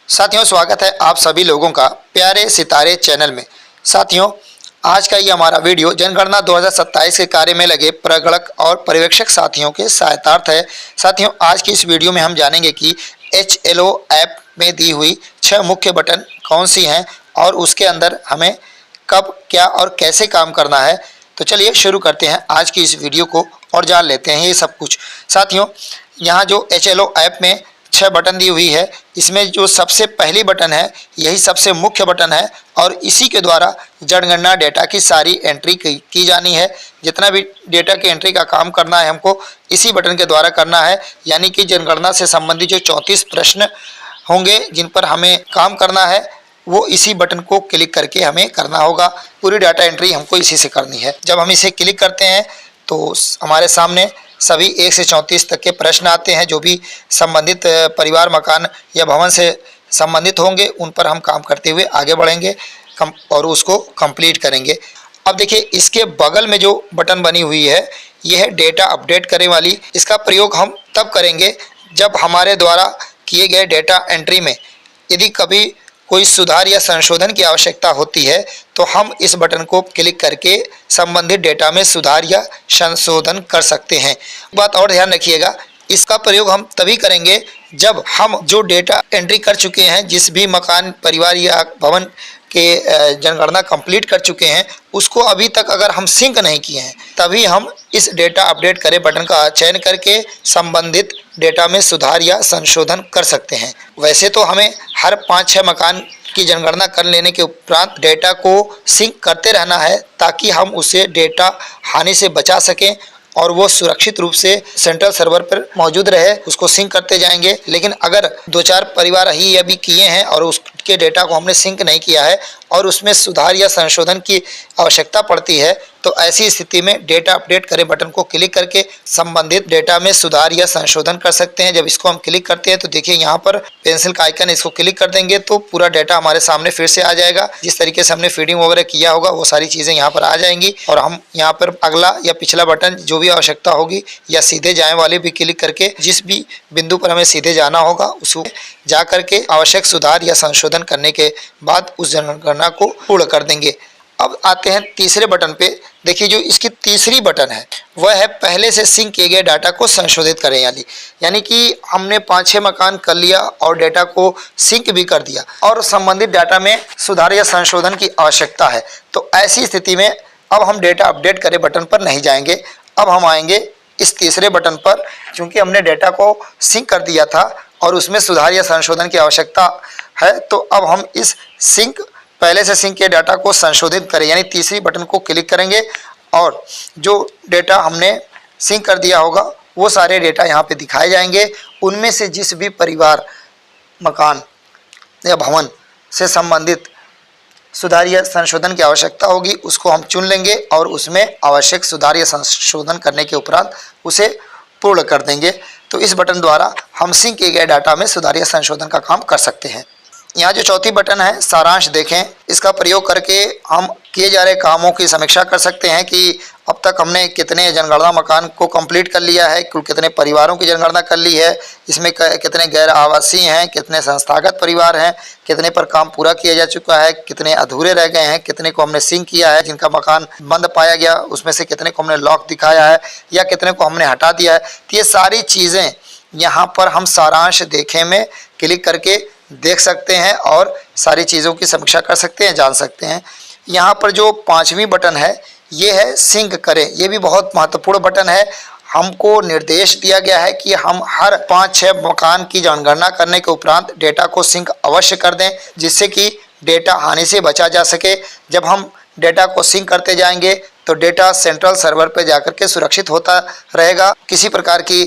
साथियों, स्वागत है आप सभी लोगों का प्यारे सितारे चैनल में। साथियों, आज का ये हमारा वीडियो जनगणना 2027 के कार्य में लगे प्रगणक और पर्यवेक्षक साथियों के सहायतार्थ है। साथियों, आज की इस वीडियो में हम जानेंगे कि HLO ऐप में दी हुई 6 मुख्य बटन कौन सी हैं और उसके अंदर हमें कब, क्या और कैसे काम करना है। तो चलिए शुरू करते हैं आज की इस वीडियो को और जान लेते हैं ये सब कुछ। साथियों, यहाँ जो HLO ऐप में 6 बटन दी हुई है, इसमें जो सबसे पहली बटन है यही सबसे मुख्य बटन है और इसी के द्वारा जनगणना डेटा की सारी एंट्री की जानी है। जितना भी डेटा की एंट्री का काम करना है हमको इसी बटन के द्वारा करना है। यानी कि जनगणना से संबंधित जो 34 प्रश्न होंगे जिन पर हमें काम करना है वो इसी बटन को क्लिक करके हमें करना होगा। पूरी डाटा एंट्री हमको इसी से करनी है। जब हम इसे क्लिक करते हैं तो हमारे सामने सभी 1 से 34 तक के प्रश्न आते हैं। जो भी संबंधित परिवार, मकान या भवन से संबंधित होंगे उन पर हम काम करते हुए आगे बढ़ेंगे और उसको कंप्लीट करेंगे। अब देखिए, इसके बगल में जो बटन बनी हुई है यह है डेटा अपडेट करने वाली। इसका प्रयोग हम तब करेंगे जब हमारे द्वारा किए गए डेटा एंट्री में यदि कभी कोई सुधार या संशोधन की आवश्यकता होती है तो हम इस बटन को क्लिक करके संबंधित डेटा में सुधार या संशोधन कर सकते हैं। बात और ध्यान रखिएगा, इसका प्रयोग हम तभी करेंगे जब हम जो डेटा एंट्री कर चुके हैं, जिस भी मकान, परिवार या भवन के जनगणना कंप्लीट कर चुके हैं, उसको अभी तक अगर हम सिंक नहीं किए हैं तभी हम इस डेटा अपडेट करें बटन का चयन करके संबंधित डेटा में सुधार या संशोधन कर सकते हैं। वैसे तो हमें हर 5-6 मकान की जनगणना कर लेने के उपरांत डेटा को सिंक करते रहना है ताकि हम उसे डेटा हानि से बचा सकें और वो सुरक्षित रूप से सेंट्रल सर्वर पर मौजूद रहे। उसको सिंक करते जाएंगे। लेकिन अगर 2-4 परिवार ही अभी किए हैं और उसके डेटा को हमने सिंक नहीं किया है और उसमें सुधार या संशोधन की आवश्यकता पड़ती है तो ऐसी स्थिति में डेटा अपडेट करें बटन को क्लिक करके संबंधित डेटा में सुधार या संशोधन कर सकते हैं। जब इसको हम क्लिक करते हैं तो देखिए यहाँ पर पेंसिल का आइकन, इसको क्लिक कर देंगे तो पूरा डेटा हमारे सामने फिर से आ जाएगा। जिस तरीके से हमने फीडिंग वगैरह किया होगा वो सारी चीज़ें यहाँ पर आ जाएंगी और हम यहाँ पर अगला या पिछला बटन जो भी आवश्यकता होगी या सीधे जाए वाले भी क्लिक करके जिस भी बिंदु पर हमें सीधे जाना होगा उसको जा करके आवश्यक सुधार या संशोधन करने के बाद उस जनगणना को पूर्ण कर देंगे। अब आते हैं तीसरे बटन पे। देखिए, जो इसकी तीसरी बटन है वह है पहले से सिंक किए गए डाटा को संशोधित करें। यानी कि हमने 5-6 मकान कर लिया और डेटा को सिंक भी कर दिया और संबंधित डाटा में सुधार या संशोधन की आवश्यकता है तो ऐसी स्थिति में अब हम डेटा अपडेट करें बटन पर नहीं जाएंगे। अब हम आएंगे इस तीसरे बटन पर। चूँकि हमने डेटा को सिंक कर दिया था और उसमें सुधार या संशोधन की आवश्यकता है तो अब हम इस पहले से सिंक के डाटा को संशोधित करें यानी तीसरी बटन को क्लिक करेंगे और जो डेटा हमने सिंक कर दिया होगा वो सारे डेटा यहाँ पे दिखाए जाएंगे। उनमें से जिस भी परिवार, मकान या भवन से संबंधित सुधार या संशोधन की आवश्यकता होगी उसको हम चुन लेंगे और उसमें आवश्यक सुधार या संशोधन करने के उपरांत उसे पूर्ण कर देंगे। तो इस बटन द्वारा हम सिंक किए गए डाटा में सुधार या संशोधन का काम कर सकते हैं। यहाँ जो चौथी बटन है सारांश देखें, इसका प्रयोग करके हम किए जा रहे कामों की समीक्षा कर सकते हैं कि अब तक हमने कितने जनगणना मकान को कंप्लीट कर लिया है, कुल कितने परिवारों की जनगणना कर ली है, इसमें कितने गैर आवासीय हैं, कितने संस्थागत परिवार हैं, कितने पर काम पूरा किया जा चुका है, कितने अधूरे रह गए हैं, कितने को हमने सिंक किया है, जिनका मकान बंद पाया गया उसमें से कितने को हमने लॉक दिखाया है या कितने को हमने हटा दिया है। तो ये सारी चीज़ें यहाँ पर हम सारांश देखें में क्लिक करके देख सकते हैं और सारी चीज़ों की समीक्षा कर सकते हैं, जान सकते हैं। यहाँ पर जो 5वीं बटन है ये है सिंक करें। ये भी बहुत महत्वपूर्ण बटन है। हमको निर्देश दिया गया है कि हम हर 5-6 मकान की जनगणना करने के उपरांत डेटा को सिंक अवश्य कर दें जिससे कि डेटा हानि से बचा जा सके। जब हम डेटा को सिंक करते जाएंगे तो डेटा सेंट्रल सर्वर पर जाकर के सुरक्षित होता रहेगा। किसी प्रकार की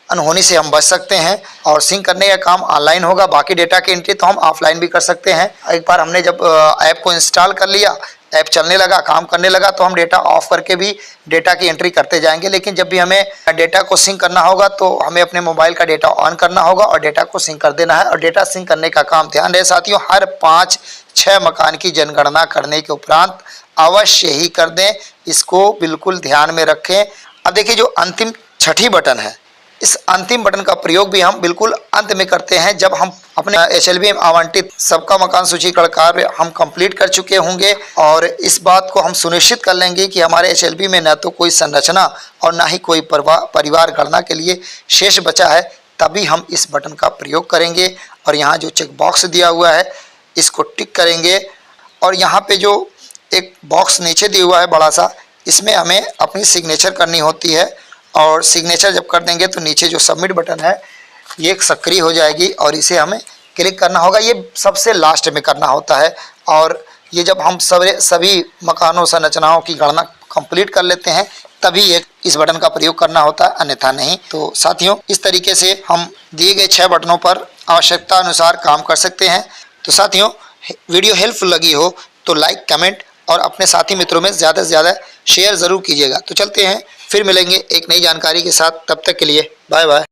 अनहोनी से हम बच सकते हैं और सिंक करने का काम ऑनलाइन होगा। बाकी डेटा की एंट्री तो हम ऑफलाइन भी कर सकते हैं। एक बार हमने जब ऐप को इंस्टॉल कर लिया, ऐप चलने लगा, काम करने लगा तो हम डेटा ऑफ करके भी डेटा की एंट्री करते जाएंगे। लेकिन जब भी हमें डेटा को सिंक करना होगा तो हमें अपने मोबाइल का डेटा ऑन करना होगा और डेटा को सिंक कर देना है। और डेटा सिंक करने का काम, ध्यान रहे साथियों, हर 5-6 मकान की जनगणना करने के उपरांत अवश्य ही कर दें। इसको बिल्कुल ध्यान में रखें। अब देखिए, जो अंतिम छठी बटन है इस अंतिम बटन का प्रयोग भी हम बिल्कुल अंत में करते हैं, जब हम अपने HLB में आवंटित सबका मकान सूचीकरण कार्य हम कंप्लीट कर चुके होंगे और इस बात को हम सुनिश्चित कर लेंगे कि हमारे HLB में न तो कोई संरचना और ना ही कोई परिवार गणना के लिए शेष बचा है, तभी हम इस बटन का प्रयोग करेंगे। और यहाँ जो चेक बॉक्स दिया हुआ है इसको टिक करेंगे और यहाँ पे जो एक बॉक्स नीचे दिया हुआ है बड़ा सा, इसमें हमें अपनी सिग्नेचर करनी होती है और सिग्नेचर जब कर देंगे तो नीचे जो सबमिट बटन है ये सक्रिय हो जाएगी और इसे हमें क्लिक करना होगा। ये सबसे लास्ट में करना होता है और ये जब हम सभी मकानों संरचनाओं की गणना कंप्लीट कर लेते हैं तभी इस बटन का प्रयोग करना होता है, अन्यथा नहीं। तो साथियों, इस तरीके से हम दिए गए 6 बटनों पर आवश्यकता अनुसार काम कर सकते हैं। तो साथियों, वीडियो हेल्पफुल लगी हो तो लाइक, कमेंट और अपने साथी मित्रों में ज़्यादा से ज़्यादा शेयर ज़रूर कीजिएगा। तो चलते हैं, फिर मिलेंगे एक नई जानकारी के साथ। तब तक के लिए बाय बाय।